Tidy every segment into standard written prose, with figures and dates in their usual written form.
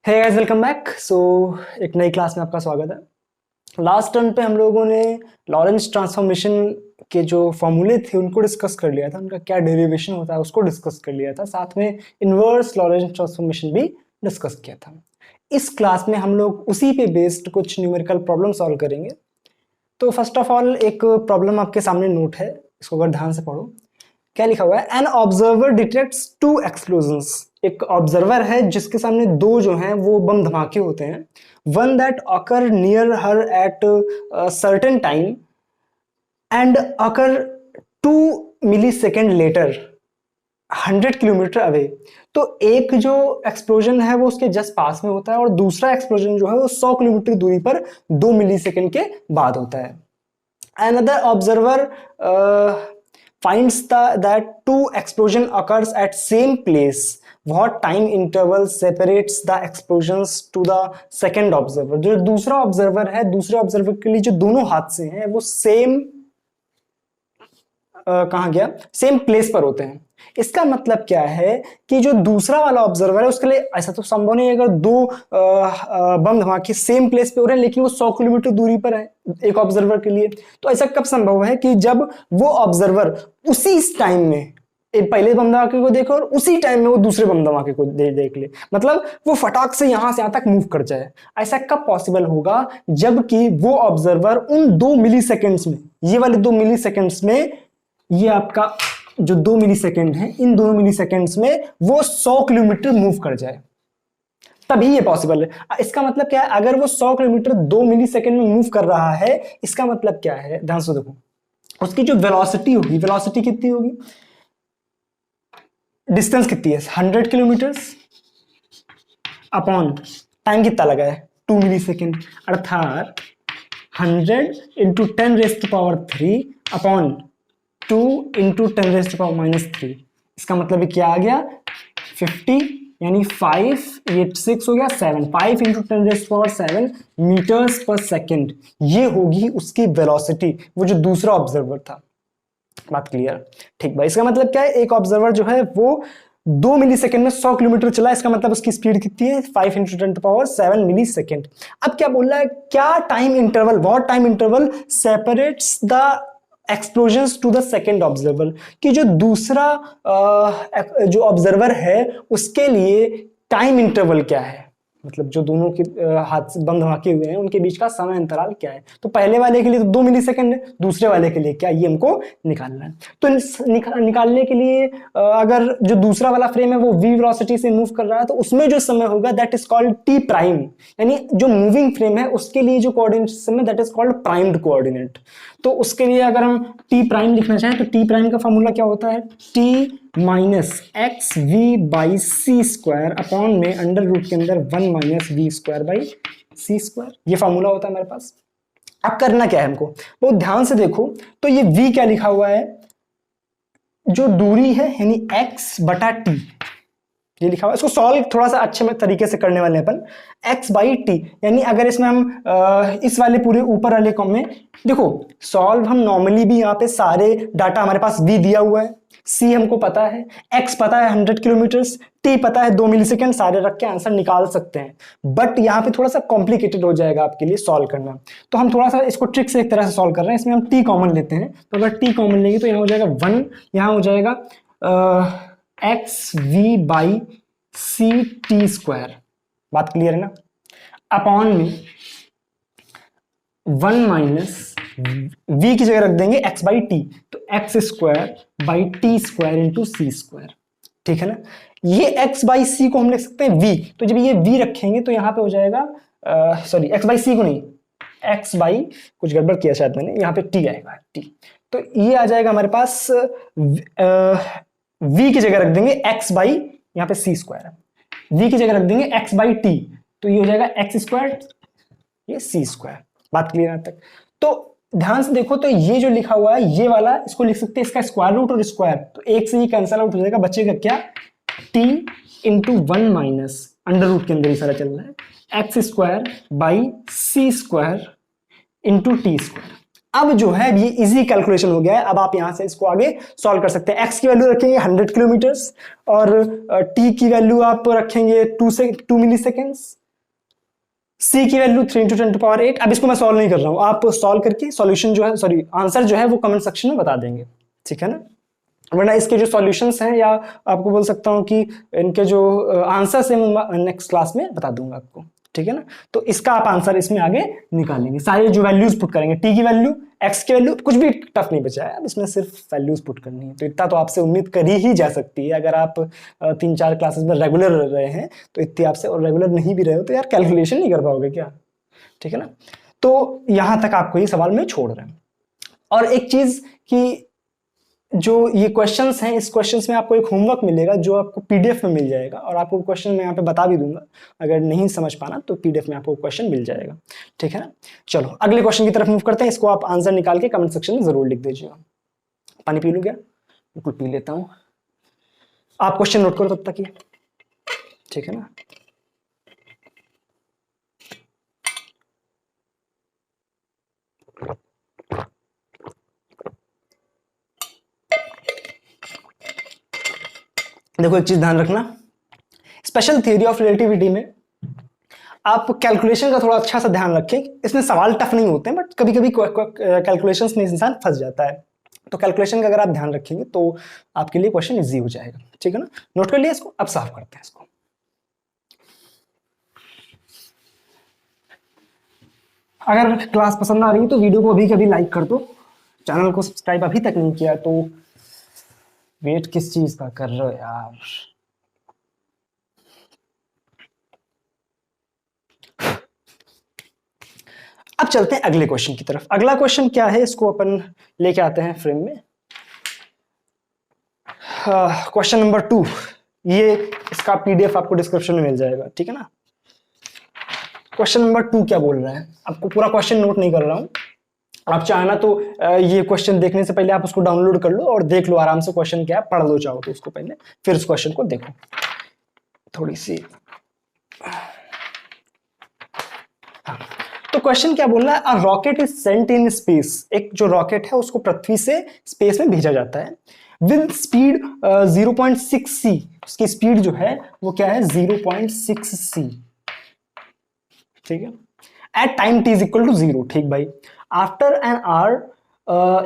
Hey guys, welcome back. एक नई class में आपका स्वागत है। लास्ट टर्न पे हम लोगों ने लॉरेंस ट्रांसफॉर्मेशन के जो फॉर्मूले थे उनको डिस्कस कर लिया था, उनका क्या डेरिवेशन होता है उसको डिस्कस कर लिया था, साथ में इनवर्स लॉरेंस ट्रांसफॉर्मेशन भी डिस्कस किया था। इस क्लास में हम लोग उसी पे बेस्ड कुछ न्यूमेरिकल प्रॉब्लम सॉल्व करेंगे। तो फर्स्ट ऑफ ऑल एक प्रॉब्लम आपके सामने नोट है, इसको अगर ध्यान से पढ़ो। क्या लिखा हुआ है? An observer detects two explosions. एक ऑब्जर्वर है जिसके सामने दो जो हैं वो बम धमाके होते हैं। One that occur near her at certain time and occur 2 millisecond later 100 kilometre away. तो एक जो एक्सप्लोजन है वो उसके जस्ट पास में होता है और दूसरा एक्सप्लोजन जो है वो 100 किलोमीटर दूरी पर 2 मिली सेकेंड के बाद होता है। Another observer finds that two explosion occurs at same place. What time interval separates the explosions to the second observer? जो दूसरा ऑब्जर्वर है, दूसरे ऑब्जर्वर के लिए जो दोनों हादसे हैं वो सेम कहाँ गया? सेम प्लेस पर होते हैं। इसका मतलब क्या है कि जो दूसरा वाला ऑब्जर्वर है उसके लिए ऐसा तो संभव नहीं है अगर दो बम धमाके सेम प्लेस पे हो रहे हैं लेकिन वो 100 किलोमीटर दूरी पर है एक ऑब्जर्वर के लिए। तो ऐसा कब संभव है कि जब वो ऑब्जर्वर उसी टाइम में एक पहले बम धमाके को देखे और उसी टाइम में वो दूसरे बम धमाके को देख ले, मतलब वो फटाक से यहां से यहां तक मूव कर जाए। ऐसा कब पॉसिबल होगा? जबकि वो ऑब्जर्वर उन 2 मिली सेकेंड्स में, ये वाले 2 मिली सेकेंड्स में, ये आपका जो 2 मिली सेकेंड है, इन 2 मिली सेकेंड्स में वो 100 किलोमीटर मूव कर जाए, तभी ये पॉसिबल है। इसका मतलब क्या है? अगर वो 100 किलोमीटर 2 मिली सेकेंड में मूव कर रहा है, इसका मतलब क्या है? ध्यान से देखो, उसकी जो वेलोसिटी होगी, वेलोसिटी कितनी होगी? डिस्टेंस कितनी है? 100 किलोमीटर अपॉन टाइम कितना लगा है? 2 मिली सेकेंड, अर्थात 100 इंटू 10⁻³ अपॉन 2 इंटू 10⁻³ इसका मतलब क्या आ गया? 50, यानी 5, ये 6 हो गया, 7, 5 इंटू 10⁻⁷ मीटर्स पर सेकेंड। ये होगी उसकी वेलोसिटी, वो जो दूसरा ऑब्जर्वर था। बात क्लियर? ठीक भाई, इसका मतलब क्या है? एक ऑब्जर्वर जो है वो 2 मिलीसेकेंड में 100 किलोमीटर चला, इसका मतलब उसकी स्पीड कितनी है? 5 इंटू 10⁻⁷ मिलीसेकेंड। अब क्या बोल रहा है? क्या time interval, what time interval separates the explosions to the second observer, कि जो दूसरा जो ऑब्जर्वर है उसके लिए टाइम इंटरवल क्या है, मतलब जो दोनों के हाथ से बम धमाके हुए हैं उनके बीच का समय अंतराल क्या है। तो पहले वाले के लिए तो 2 मिलीसेकेंड है, दूसरे वाले के लिए क्या, ये हमको निकालना है। तो निकालने के लिए अगर जो दूसरा वाला फ्रेम है वो v वेलोसिटी से मूव कर रहा है तो उसमें जो समय होगा that is called t prime, यानी जो मूविंग फ्रेम है उसके लिए जो कोऑर्डिनेट सिस्टम है that is called primed coordinate. तो उसके लिए अगर हम t प्राइम लिखना चाहें तो t प्राइम का फॉर्मूला क्या होता है? t minus x v by c square upon में अंडर रूट के अंदर 1 minus v square by c square, ये फॉर्मूला होता है हमारे पास। अब करना क्या है हमको? बहुत ध्यान से देखो, तो ये v क्या लिखा हुआ है? जो दूरी है यानी x बटा t, ये लिखा हुआ है। इसको सॉल्व थोड़ा सा अच्छे तरीके से करने वाले हैं अपन। x बाई टी, यानी अगर इसमें हम इस वाले पूरे ऊपर वाले कॉम में देखो, सॉल्व हम नॉर्मली भी यहाँ पे सारे डाटा हमारे पास v दिया हुआ है, c हमको पता है, x पता है 100 किलोमीटर, t पता है 2 मिलीसेकेंड, सारे रख के आंसर निकाल सकते हैं। बट यहाँ पे थोड़ा सा कॉम्प्लिकेटेड हो जाएगा आपके लिए सॉल्व करना, तो हम थोड़ा सा इसको ट्रिक से एक तरह से सॉल्व कर रहे हैं। इसमें हम t कॉमन लेते हैं, तो अगर t कॉमन लेंगे तो यहाँ हो जाएगा 1, यहाँ हो जाएगा x v by c t square. बात क्लियर है ना? अपॉन में 1 माइनस v की जगह रख देंगे x बाई टी, तो x square by t square into c square. ठीक है ना? ये x बाई सी को हम लिख सकते हैं v, तो जब ये v रखेंगे तो यहां पे हो जाएगा सॉरी x बाई सी को नहीं, x बाई कुछ गड़बड़ किया शायद मैंने, यहाँ पे t आएगा t, तो ये आ जाएगा हमारे पास v की जगह रख देंगे x बाई, यहाँ पे सी स्क्वायर, v की जगह रख देंगे x बाई टी, तो ये हो जाएगा एक्स स्क्वायर, ये सी स्क्वायर। बात क्लियर है तक? तो ध्यान से देखो, तो ये जो लिखा हुआ है ये वाला, इसको लिख सकते हैं इसका स्क्वायर रूट और स्क्वायर, तो एक से ये कैंसिल आउट हो जाएगा, बचेगा क्या? t into 1 minus under root के अंदर ही सारा चल रहा है x square by c square into t square. अब जो है ये इजी कैलकुलेशन हो गया है। अब आप यहां से इसको आगे सॉल्व कर सकते हैं। एक्स की वैल्यू रखेंगे 100 किलोमीटर्स और टी की वैल्यू आप रखेंगे 2 मिली सेकेंड्स, सी की वैल्यू 3 × 10⁸। अब इसको मैं सॉल्व नहीं कर रहा हूं, आप सॉल्व करके सॉल्यूशन जो है, सॉरी आंसर जो है वो कमेंट सेक्शन में बता देंगे, ठीक है ना। वरना इसके जो सॉल्यूशंस हैं या आपको बोल सकता हूं कि इनके जो आंसर्स हैं मैं नेक्स्ट क्लास में बता दूंगा आपको, ठीक है ना। तो इसका आप आंसर इसमें आगे निकालेंगे, सारे जो वैल्यूज पुट करेंगे, टी की वैल्यू, एक्स की वैल्यू, कुछ भी टफ नहीं बचा है, अब इसमें सिर्फ वैल्यूज पुट करनी है। तो इतना तो आपसे उम्मीद करी ही जा सकती है, अगर आप 3-4 क्लासेस में रेगुलर रहे हैं तो इतनी आपसे, और रेगुलर नहीं भी रहे हो तो यार कैलकुलेशन नहीं कर पाओगे क्या, ठीक है ना। तो यहां तक आपको ये सवाल में छोड़ रहे हैं। और एक चीज कि जो ये क्वेश्चंस हैं, इस क्वेश्चंस में आपको एक होमवर्क मिलेगा जो आपको पीडीएफ में मिल जाएगा, और आपको क्वेश्चन मैं यहाँ पे बता भी दूंगा, अगर नहीं समझ पाना तो पीडीएफ में आपको क्वेश्चन मिल जाएगा, ठीक है ना। चलो अगले क्वेश्चन की तरफ मूव करते हैं। इसको आप आंसर निकाल के कमेंट सेक्शन में जरूर लिख दीजिएगा। पानी पी लूं क्या? बिल्कुल पी लेता हूँ, आप क्वेश्चन नोट करो तब तक ये, ठीक है ना। देखो एक चीज ध्यान रखना, स्पेशल थ्योरी ऑफ रिलेटिविटी में आप कैलकुलेशन का थोड़ा अच्छा सा ध्यान रखें। इसमें सवाल टफ नहीं होते हैं, बट कभी कभी कैलकुलेशंस में इंसान फंस जाता है, तो कैलकुलेशन का अगर आप ध्यान रखेंगे तो आपके लिए क्वेश्चन इजी हो जाएगा, ठीक है ना। नोट कर लिया इसको, अब साफ करते हैं इसको। अगर क्लास पसंद आ रही है तो वीडियो को अभी कभी लाइक कर दो, चैनल को सब्सक्राइब अभी तक नहीं किया तो वेट किस चीज का कर रहे हो यार। अब चलते हैं अगले क्वेश्चन की तरफ। अगला क्वेश्चन क्या है, इसको अपन लेके आते हैं फ्रेम में। क्वेश्चन नंबर 2, ये इसका पीडीएफ आपको डिस्क्रिप्शन में मिल जाएगा, ठीक है ना। क्वेश्चन नंबर 2 क्या बोल रहा है, आपको पूरा क्वेश्चन नोट नहीं कर रहा हूं, आप चाहना तो ये क्वेश्चन देखने से पहले आप उसको डाउनलोड कर लो और देख लो आराम से क्वेश्चन क्या है, पढ़ लो चाहो तो उसको पहले, फिर उस क्वेश्चन को देखो। थोड़ी सी हाँ। तो क्वेश्चन क्या बोल रहा है, a rocket is sent in space, एक जो रॉकेट है उसको पृथ्वी से स्पेस में भेजा जाता है विद स्पीड 0.6 c, उसकी स्पीड जो है वो क्या है 0.6 c, ठीक है। At time t is equal to 0, ठीक भाई। आफ्टर एन आवर,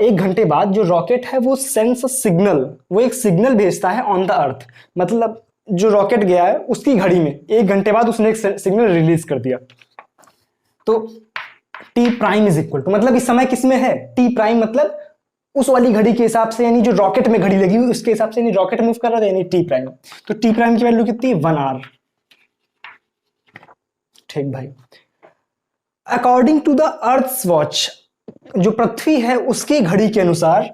1 घंटे बाद जो रॉकेट है वो सेंड्स अ सिग्नल, वो एक सिग्नल भेजता है ऑन द अर्थ, मतलब जो रॉकेट गया है उसकी घड़ी में 1 घंटे बाद उसने एक सिग्नल रिलीज कर दिया। तो t prime is equal to, मतलब इस समय किसमें है, t प्राइम मतलब उस वाली घड़ी के हिसाब से, यानी जो रॉकेट में घड़ी लगी हुई उसके हिसाब से, यानी रॉकेट मूव कर रहा था, यानी t प्राइम। तो t प्राइम की वैल्यू कितनी, 1 आवर, ठीक भाई। According to the earth's watch, जो पृथ्वी है उसकी घड़ी के अनुसार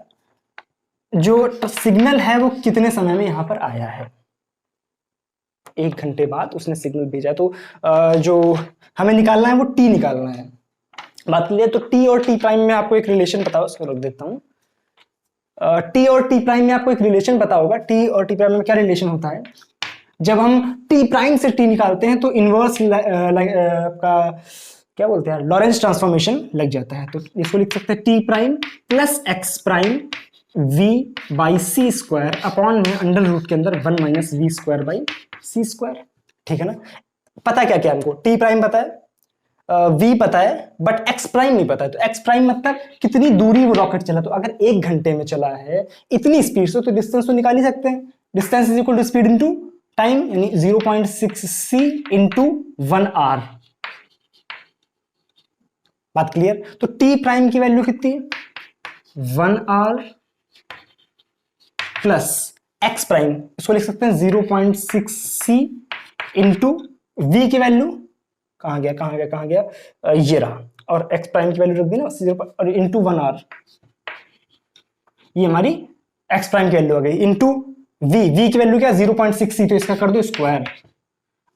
जो सिग्नल है वो कितने समय में यहां पर आया है, 1 घंटे बाद उसने सिग्नल भेजा। तो जो हमें निकालना है वो टी निकालना है। बात क्लियर। तो टी और टी प्राइम में आपको एक रिलेशन पता हो, उसको रख देता हूं। टी और टी प्राइम में आपको एक रिलेशन पता होगा। टी और टी प्राइम में क्या रिलेशन होता है, जब हम टी प्राइम से टी निकालते हैं तो इनवर्स का क्या बोलते हैं, लॉरेंस ट्रांसफॉर्मेशन लग जाता है। तो इसको लिख सकते हैं t prime plus x prime v by c square upon में अंडर रूट के अंदर 1 minus v square by c square, ठीक है ना। पता क्या क्या हमको, टी प्राइम पता है, v पता है, बट x प्राइम नहीं पता है। तो x प्राइम मतलब कितनी दूरी वो रॉकेट चला, तो अगर 1 घंटे में चला है इतनी स्पीड से तो डिस्टेंस तो निकाल ही सकते हैं। Distance is equal to speed into time, यानी 0.6 c इंटू 1 आवर। बात क्लियर। तो t प्राइम की वैल्यू कितनी है, 1 आवर प्लस x प्राइम, इसको लिख सकते हैं 0.6 c इंटू v की वैल्यू कहां गया कहां गया कहां गया, ये रहा, और x प्राइम की वैल्यू रख दी ना 0 और इंटू 1 आवर, ये हमारी x प्राइम की वैल्यू आ गई, इंटू v की वैल्यू क्या 0.6 c, तो इसका कर दो स्क्वायर,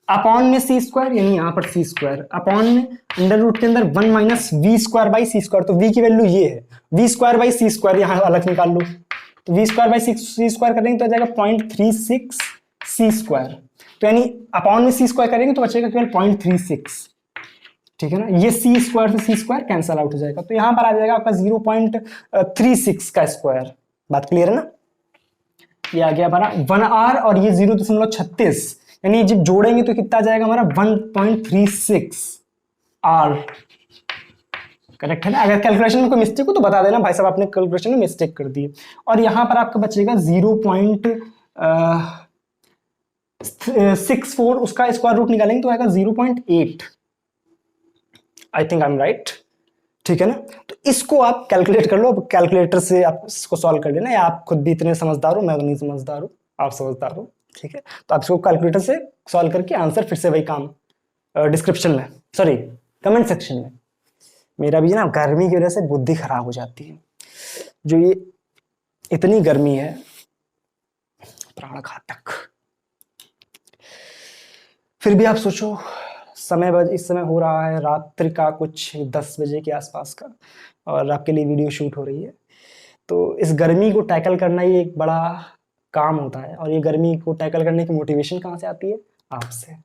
अपॉन में सी स्क्वायर, यानी यहां पर सी स्क्वायर, अपॉन में अंडर रूट के अंदर 1 minus v square by c square. तो v की वैल्यू ये है, v square by c square यहां अलग निकाल लो, तो v square by c square करेंगे तो आ जाएगा 0.36 सी स्क्वायर, तो यानी अपॉन में सी स्क्वायर करेंगे तो बचेगा केवल 0.36, ठीक है ना, ये सी स्क्वायर से सी स्क्वायर कैंसल आउट हो जाएगा, तो यहां पर आ जाएगा आपका 0.36 का स्क्वायर। बात क्लियर है ना, ये आ गया हमारा 1r और ये 0.36, यानी जब जोड़ेंगे तो कितना आ जाएगा हमारा 1.36 r। करेक्ट है ना, अगर कैलकुलेशन में कोई मिस्टेक हो तो बता देना भाई साहब आपने कैलकुलेशन में मिस्टेक कर दी। और यहां पर आपका बचेगा 0.64, उसका स्क्वायर रूट निकालेंगे तो आएगा 0.8। I think I am right, ठीक है ना। तो इसको आप कैलकुलेट कर लो, अब कैलकुलेटर से आप इसको सॉल्व कर लेना, या आप खुद भी इतने समझदार हो, मैं तो नहीं समझदार हूँ, आप समझदार हो, ठीक है। तो आप इसको कैलकुलेटर से सॉल्व करके आंसर फिर से वही काम डिस्क्रिप्शन में, सॉरी कमेंट सेक्शन में। मेरा भी ना गर्मी की वजह से बुद्धि खराब हो जाती है, जो ये इतनी गर्मी है प्राण घातक। फिर भी आप सोचो, इस समय हो रहा है रात्रि का कुछ 10 बजे के आसपास का, और आपके लिए वीडियो शूट हो रही है। तो इस गर्मी को टैकल करना ही एक बड़ा काम होता है, और ये गर्मी को टैकल करने की मोटिवेशन कहाँ से आती है? आपसे।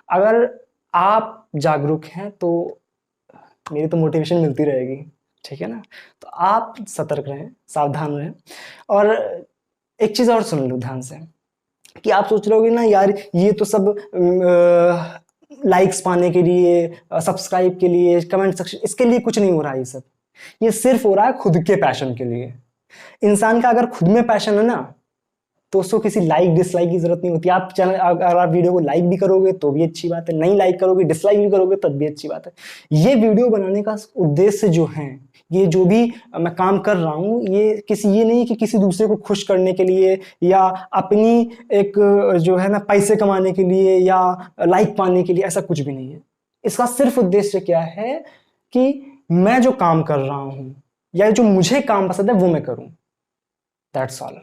अगर आप जागरूक हैं तो मेरी तो मोटिवेशन मिलती रहेगी, ठीक है ना। तो आप सतर्क रहें, सावधान रहें। और एक चीज़ और सुन लो ध्यान से, कि आप सोच रहे होगे ना यार ये तो सब लाइक्स पाने के लिए, सब्सक्राइब के लिए, कमेंट सेक्शन, इसके लिए कुछ नहीं हो रहा है। ये सब ये सिर्फ हो रहा है खुद के पैशन के लिए। इंसान का अगर खुद में पैशन है ना, तो उसको किसी लाइक डिसलाइक की जरूरत नहीं होती। आप चैनल, अगर आप वीडियो को लाइक भी करोगे तो भी अच्छी बात है, नहीं लाइक करोगे, डिसलाइक भी करोगे तब भी अच्छी बात है। ये वीडियो बनाने का उद्देश्य जो है, ये जो भी मैं काम कर रहा हूँ, ये नहीं कि किसी दूसरे को खुश करने के लिए, या अपनी एक जो है ना पैसे कमाने के लिए, या लाइक पाने के लिए, ऐसा कुछ भी नहीं है। इसका सिर्फ उद्देश्य क्या है कि मैं जो काम कर रहा हूँ, या जो मुझे काम पसंद है वो मैं करूँ, दैट्स ऑल।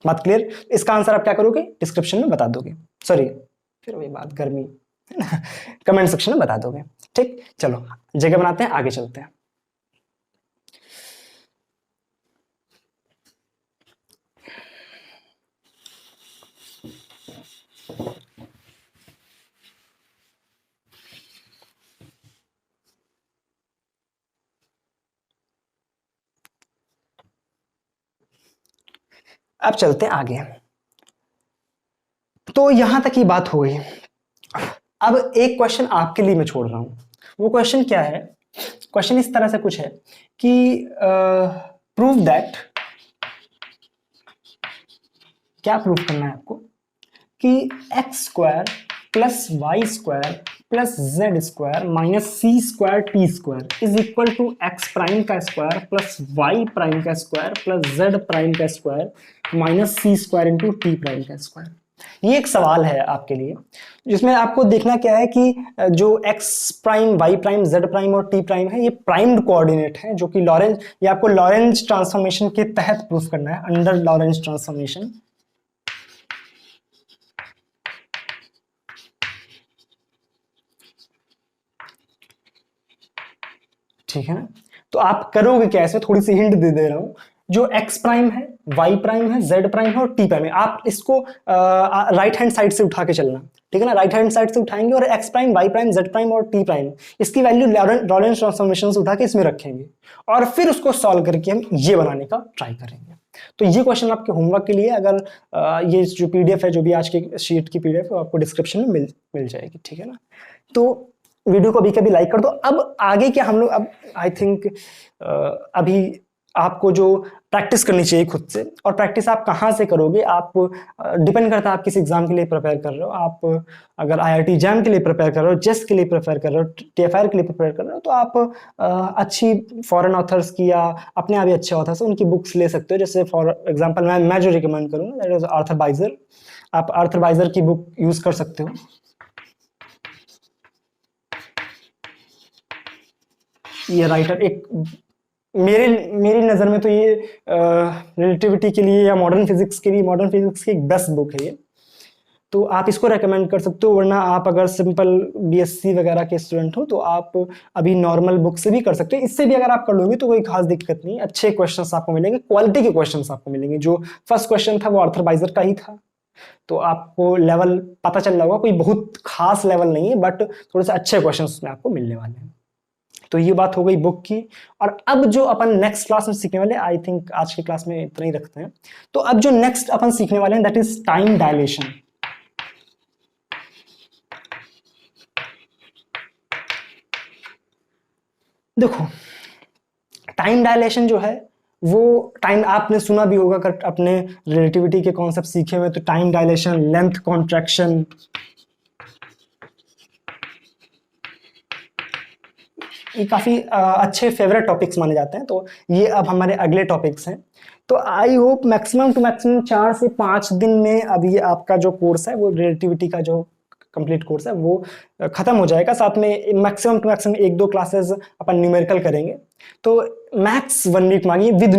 बात क्लियर? इसका आंसर आप क्या करोगे? डिस्क्रिप्शन में बता दोगे, सॉरी फिर वही बात, गर्मी है ना, कमेंट सेक्शन में बता दोगे। ठीक, चलो जगह बनाते हैं, आगे चलते हैं। अब चलते हैं आगे। तो यहां तक की बात हो गई। अब एक क्वेश्चन आपके लिए मैं छोड़ रहा हूं। वो क्वेश्चन क्या है? क्वेश्चन इस तरह से कुछ है कि प्रूव दैट, क्या प्रूव करना है आपको कि x square plus y square plus z square minus c square t square is equal to x prime का स्क्वायर प्लस वाई प्राइम का स्क्वायर प्लस जेड प्राइम का square minus c square into t prime का square. ये एक सवाल है आपके लिए, जिसमें आपको देखना क्या है कि जो x prime, y prime, z prime और टी प्राइम है, ये प्राइम्ड कोऑर्डिनेट है, जो कि लॉरेंज, ये आपको लॉरेंज ट्रांसफॉर्मेशन के तहत प्रूफ करना है, अंडर लॉरेंज ट्रांसफॉर्मेशन। ठीक है ना। तो आप करोगे क्या, इसमें थोड़ी सी हिंट दे रहा हूं। जो एक्स प्राइम है, वाई प्राइम है, जेड प्राइम है और टी प्राइम है, आप इसको राइट हैंड साइड से उठा के चलना, ठीक है ना। राइट हैंड साइड से उठाएंगे और x prime, y prime, z prime और टी प्राइम, इसकी वैल्यू लॉरेंज ट्रांसफॉर्मेशन से उठा के इसमें रखेंगे, और फिर उसको सॉल्व करके हम ये बनाने का ट्राई करेंगे। तो ये क्वेश्चन आपके होमवर्क के लिए, अगर ये जो पीडीएफ है, जो भी आज की शीट की पीडीएफ है, आपको डिस्क्रिप्शन में मिल जाएगी, ठीक है ना। तो वीडियो को अभी कभी लाइक कर दो। अब आगे क्या हम लोग, अब आई थिंक अभी आपको जो प्रैक्टिस करनी चाहिए खुद से, और प्रैक्टिस आप कहाँ से करोगे, आप डिपेंड करता है आप किस एग्जाम के लिए प्रिपेयर कर रहे हो। आप अगर आईआईटी जैम के लिए प्रिपेयर कर रहे हो, जेस्ट के लिए प्रिपेयर कर रहे हो, टीएफआईआर के लिए प्रिपेयर कर रहे हो, तो आप अच्छी फॉरेन ऑथर्स की या अपने आप ही अच्छे ऑथर्स उनकी बुक्स ले सकते हो। जैसे फॉर एग्जाम्पल मैं जो रिकमेंड करूँगा दैट इज आर्थर बाइजर। आप आर्थर बाइजर की बुक यूज कर सकते हो। ये राइटर एक मेरी नज़र में तो ये रिलेटिविटी के लिए या मॉडर्न फिजिक्स के लिए, मॉडर्न फिजिक्स की एक बेस्ट बुक है ये, तो आप इसको रेकमेंड कर सकते हो। वरना आप अगर सिंपल बीएससी वगैरह के स्टूडेंट हो तो आप अभी नॉर्मल बुक से भी कर सकते हो। इससे भी अगर आप कर लोगे तो कोई खास दिक्कत नहीं, अच्छे क्वेश्चंस आपको मिलेंगे, क्वालिटी के क्वेश्चंस आपको मिलेंगे। जो फर्स्ट क्वेश्चन था वो आर्थर बाइजर का ही था, तो आपको लेवल पता चल रहा होगा, कोई बहुत खास लेवल नहीं है, बट थोड़े से अच्छे क्वेश्चन उसमें आपको मिलने वाले हैं। तो ये बात हो गई बुक की। और अब जो अपन नेक्स्ट क्लास में सीखने वाले, आई थिंक आज की क्लास में इतना ही रखते हैं। तो अब जो नेक्स्ट अपन सीखने वाले हैं दैट इज टाइम डायलेशन। देखो टाइम डायलेशन जो है वो टाइम, आपने सुना भी होगा अगर अपने रिलेटिविटी के कॉन्सेप्ट सीखे हुए, तो टाइम डायलेशन, लेंथ कॉन्ट्रैक्शन, ये काफ़ी अच्छे फेवरेट टॉपिक्स माने जाते हैं। तो ये अब हमारे अगले टॉपिक्स हैं। तो I hope maximum to maximum 4 से 5 दिन में अब ये आपका जो कोर्स है वो रिलेटिविटी का जो कंप्लीट कोर्स है वो खत्म हो जाएगा। साथ में मैक्सिमम टू मैक्सिमम 1-2 क्लासेस अपन न्यूमेरिकल करेंगे। तो मैक्स 1 वीक मांगिए विद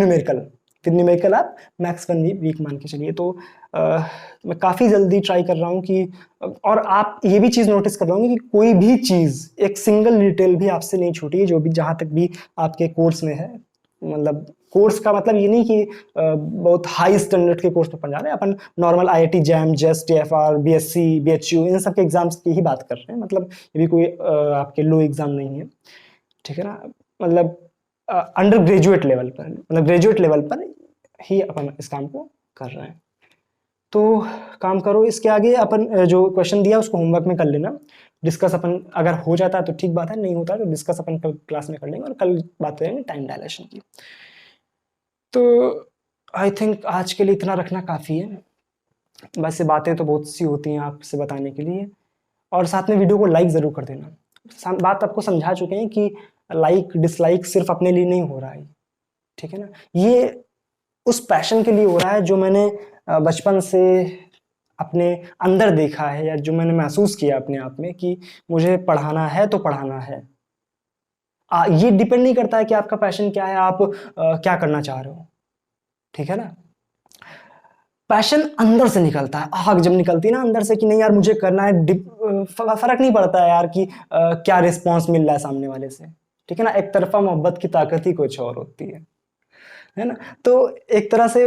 न्यूमेरिकल आप मैक्स 1 वीक मान के चलिए। तो मैं काफ़ी जल्दी ट्राई कर रहा हूँ कि, और आप ये भी चीज़ नोटिस कर रहा हूँ कि कोई भी चीज़, एक सिंगल डिटेल भी आपसे नहीं छूटी है, जो भी जहाँ तक भी आपके कोर्स में है। मतलब कोर्स का मतलब ये नहीं कि बहुत हाई स्टैंडर्ड के कोर्स पे पढ़ जा रहे हैं अपन, normal IIT JAM, JEST, TFR, BSc, BHU, इन सब के एग्जाम्स की ही बात कर रहे हैं। मतलब ये भी कोई आपके लो एग्जाम नहीं है, ठीक है ना। मतलब अंडर ग्रेजुएट लेवल पर, मतलब ग्रेजुएट लेवल पर ही अपन इस काम को कर रहे हैं। तो काम करो, इसके आगे अपन जो क्वेश्चन दिया उसको होमवर्क में कर लेना। डिस्कस अपन अगर हो जाता है तो ठीक बात है, नहीं होता तो डिस्कस अपन कल क्लास में कर लेंगे, और कल बात करेंगे टाइम डायलेशन की। तो आई थिंक आज के लिए इतना रखना काफ़ी है। वैसे बातें तो बहुत सी होती हैं आपसे बताने के लिए, और साथ में वीडियो को लाइक ज़रूर कर देना। बात आपको समझा चुके हैं कि लाइक डिसलाइक सिर्फ अपने लिए नहीं हो रहा है, ठीक है ना। ये उस पैशन के लिए हो रहा है जो मैंने बचपन से अपने अंदर देखा है, या जो मैंने महसूस किया अपने आप में कि मुझे पढ़ाना है तो पढ़ाना है। ये डिपेंड नहीं करता है कि आपका पैशन क्या है, आप क्या करना चाह रहे हो, ठीक है ना। पैशन अंदर से निकलता है, आग जब निकलती है ना अंदर से कि नहीं यार मुझे करना है, फर्क नहीं पड़ता है यार कि क्या रिस्पॉन्स मिल रहा है सामने वाले से, ठीक है ना। एक तरफा मोहब्बत की ताकत ही कुछ और होती है ना। तो एक तरह से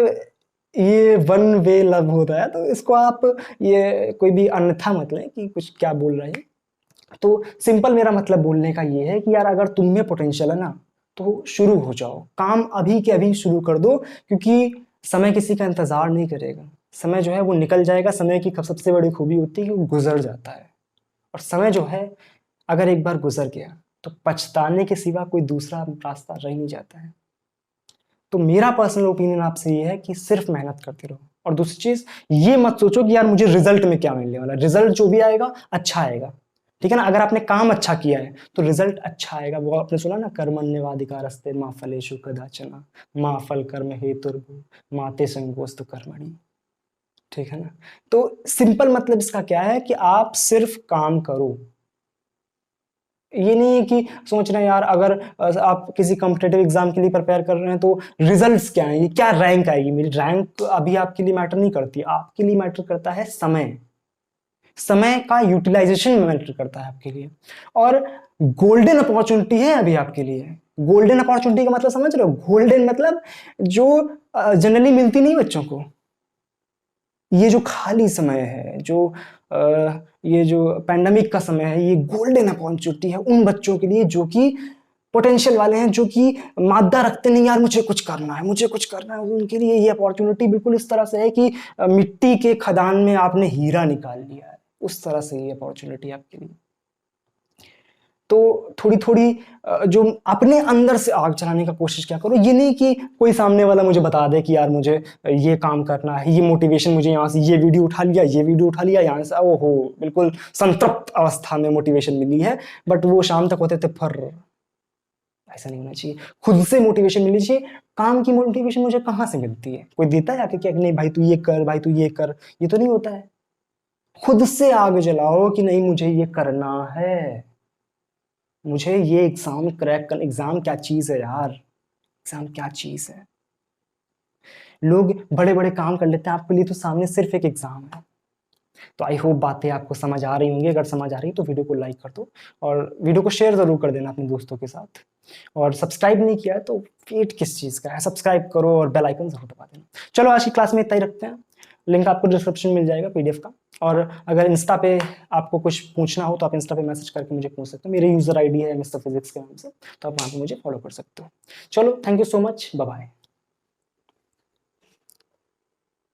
ये वन वे लव होता है। तो इसको आप ये कोई भी अन्यथा मत लें कि कुछ क्या बोल रहे हैं। तो सिंपल मेरा मतलब बोलने का ये है कि यार अगर तुम में पोटेंशियल है ना तो शुरू हो जाओ, काम अभी के अभी शुरू कर दो, क्योंकि समय किसी का इंतजार नहीं करेगा। समय जो है वो निकल जाएगा। समय की सबसे बड़ी खूबी होती है कि वो गुजर जाता है, और समय जो है अगर एक बार गुजर गया तो पछताने के सिवा कोई दूसरा रास्ता रह नहीं जाता है। तो मेरा पर्सनल ओपिनियन आपसे ये है कि सिर्फ मेहनत करते रहो। और दूसरी चीज, ये मत सोचो कि यार मुझे रिजल्ट में क्या मिलने वाला है। रिजल्ट जो भी आएगा अच्छा आएगा, ठीक है ना। अगर आपने काम अच्छा किया है तो रिजल्ट अच्छा आएगा। वो आपने सुना ना, कर्मण्यवाधिकारस्ते मा फलेषु कदाचन मा फल कर्म हेतुर्भुः मा ते संगोऽस्तु कर्मणि, ठीक है ना। तो सिंपल मतलब इसका क्या है कि आप सिर्फ काम करो। ये नहीं है कि सोच रहे हैं यार अगर आप किसी कॉम्पिटेटिव एग्जाम के लिए प्रिपेयर कर रहे हैं तो रिजल्ट्स क्या आएंगे, क्या रैंक आएगी मेरी। रैंक अभी आपके लिए मैटर नहीं करती, आपके लिए मैटर करता है समय। समय का यूटिलाइजेशन मैटर करता है आपके लिए, और गोल्डन अपॉर्चुनिटी है अभी आपके लिए। गोल्डन अपॉर्चुनिटी का मतलब समझ रहे हो। गोल्डन मतलब जो जनरली मिलती नहीं बच्चों को। ये जो खाली समय है, जो ये जो पैंडेमिक का समय है, ये गोल्डन अपॉर्चुनिटी है उन बच्चों के लिए जो कि पोटेंशियल वाले हैं, जो कि मादा रखते नहीं यार मुझे कुछ करना है, मुझे कुछ करना है। उनके लिए ये अपॉर्चुनिटी बिल्कुल इस तरह से है कि मिट्टी के खदान में आपने हीरा निकाल लिया है, उस तरह से ये अपॉर्चुनिटी आपके लिए। तो थोड़ी थोड़ी जो अपने अंदर से आग जलाने का कोशिश क्या करो। ये नहीं कि कोई सामने वाला मुझे बता दे कि यार मुझे ये काम करना है, ये मोटिवेशन मुझे यहाँ से, ये वीडियो उठा लिया, ये वीडियो उठा लिया यहाँ से, ओहो बिल्कुल संतृप्त अवस्था में मोटिवेशन मिली है, बट वो शाम तक होते थे फर। ऐसा नहीं होना चाहिए। खुद से मोटिवेशन मिलनी चाहिए। काम की मोटिवेशन मुझे कहाँ से मिलती है, कोई देता है आके कि नहीं भाई तू ये कर, भाई तू ये कर, ये तो नहीं होता है। खुद से आग जलाओ कि नहीं मुझे ये करना है, मुझे ये एग्जाम क्रैक कर। एग्जाम क्या चीज है यार, एग्जाम क्या चीज है। लोग बड़े बड़े काम कर लेते हैं, आपके लिए तो सामने सिर्फ एक एग्जाम है। तो आई होप बातें आपको समझ आ रही होंगी। अगर समझ आ रही तो वीडियो को लाइक कर दो, और वीडियो को शेयर जरूर कर देना अपने दोस्तों के साथ। और सब्सक्राइब नहीं किया है तो वेट किस चीज का है, सब्सक्राइब करो और बेल आइकन जरूर दबा देना। चलो आज की क्लास में इतना ही रखते हैं। लिंक आपको डिस्क्रिप्शन में मिल जाएगा पीडीएफ का। और अगर इंस्टा पे आपको कुछ पूछना हो तो आप इंस्टा पे मैसेज करके मुझे पूछ सकते हो, मेरी यूजर आईडी है मिस्टर फिजिक्स के नाम से, तो आप वहाँ पे मुझे फॉलो कर सकते हो। चलो, thank you so much, bye bye.